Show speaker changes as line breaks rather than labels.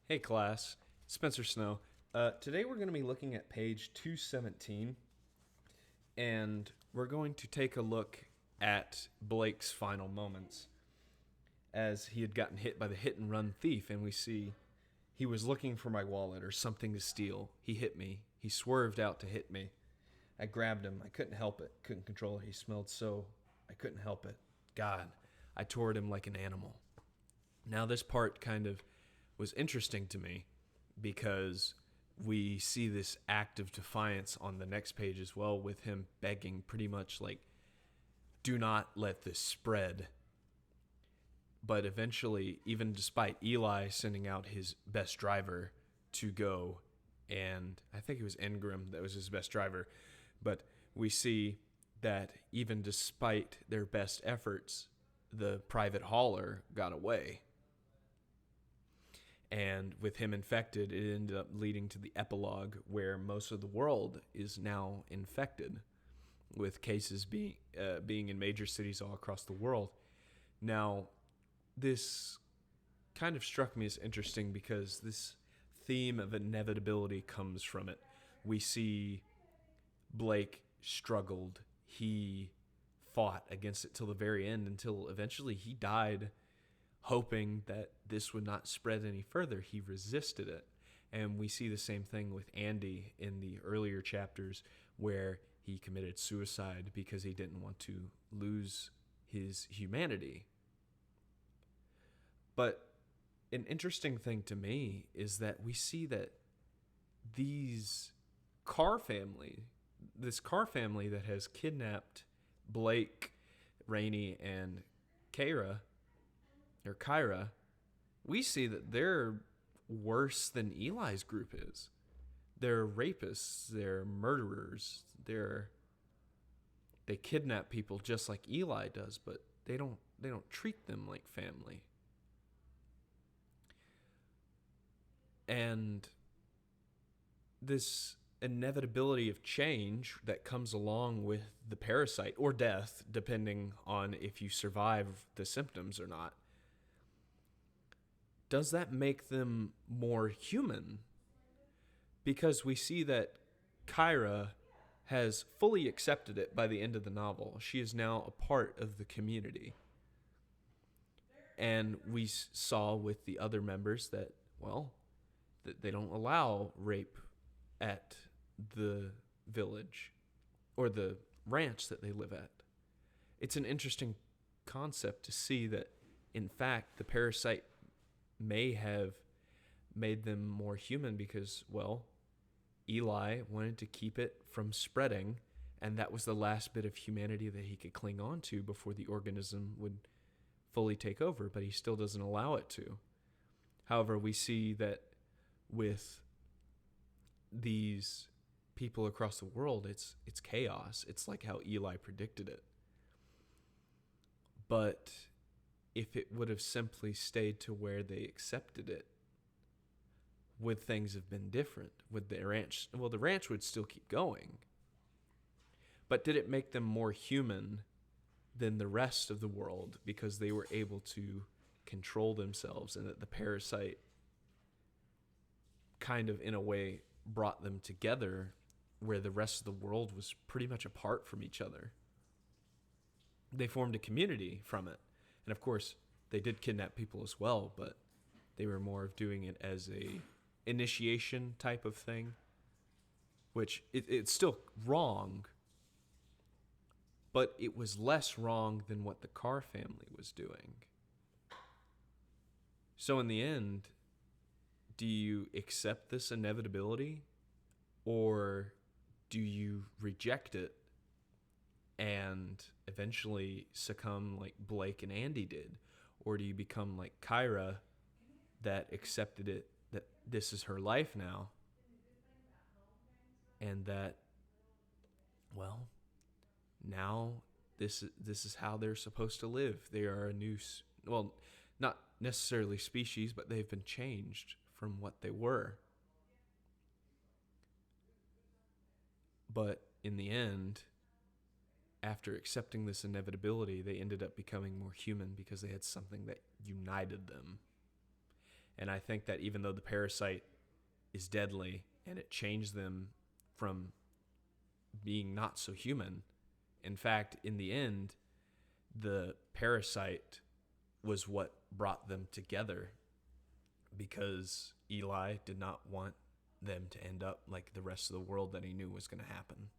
Hey class, Spencer Snow. Today we're going to be looking at page 217, and we're going to take a look at Blake's final moments as he had gotten hit by the hit and run thief, and we see he was looking for my wallet or something to steal. He hit me. He swerved out to hit me. I grabbed him. I couldn't help it. Couldn't control it. He smelled so. I couldn't help it. God, I tore at him like an animal. Now, this part kind of was interesting to me because we see this act of defiance on the next page as well, with him begging pretty much like, do not let this spread. But eventually, even despite Eli sending out his best driver to go, and I think it was Ingram that was his best driver, but we see that even despite their best efforts, the private hauler got away. And with him infected, it ended up leading to the epilogue where most of the world is now infected, with cases being in major cities all across the world. Now, this kind of struck me as interesting because this theme of inevitability comes from it. We see Blake struggled. He fought against it till the very end, until eventually he died hoping that this would not spread any further. He resisted it. And we see the same thing with Andy in the earlier chapters, where he committed suicide because he didn't want to lose his humanity. But an interesting thing to me is that we see that these Carr family, this Carr family that has kidnapped Blake, Rainey, and Kyra, we see that they're worse than Eli's group is. They're rapists, they're murderers, they kidnap people just like Eli does, but they don't treat them like family. And this inevitability of change that comes along with the parasite, or death, depending on if you survive the symptoms or not, does that make them more human? Because we see that Kyra has fully accepted it by the end of the novel. She is now a part of the community. And we saw with the other members that, well, that they don't allow rape at the village or the ranch that they live at. It's an interesting concept to see that, in fact, the parasite may have made them more human because, well, Eli wanted to keep it from spreading, and that was the last bit of humanity that he could cling on to before the organism would fully take over, but he still doesn't allow it to. However, we see that with these people across the world, it's chaos. It's like how Eli predicted it. But if it would have simply stayed to where they accepted it, would things have been different? Would the ranch, well, the ranch would still keep going. But did it make them more human than the rest of the world because they were able to control themselves, and that the parasite kind of, in a way, brought them together where the rest of the world was pretty much apart from each other? They formed a community from it. And of course, they did kidnap people as well, but they were more of doing it as a initiation type of thing, which it's still wrong, but it was less wrong than what the Carr family was doing. So in the end, do you accept this inevitability, or do you reject it and eventually succumb like Blake and Andy did? Or do you become like Kyra, that accepted it, that this is her life now, and that, well, now this is how they're supposed to live. They are a new, well, not necessarily species, but they've been changed from what they were. But in the end, after accepting this inevitability, they ended up becoming more human because they had something that united them. And I think that even though the parasite is deadly and it changed them from being not so human, in fact, in the end, the parasite was what brought them together, because Eli did not want them to end up like the rest of the world that he knew was going to happen.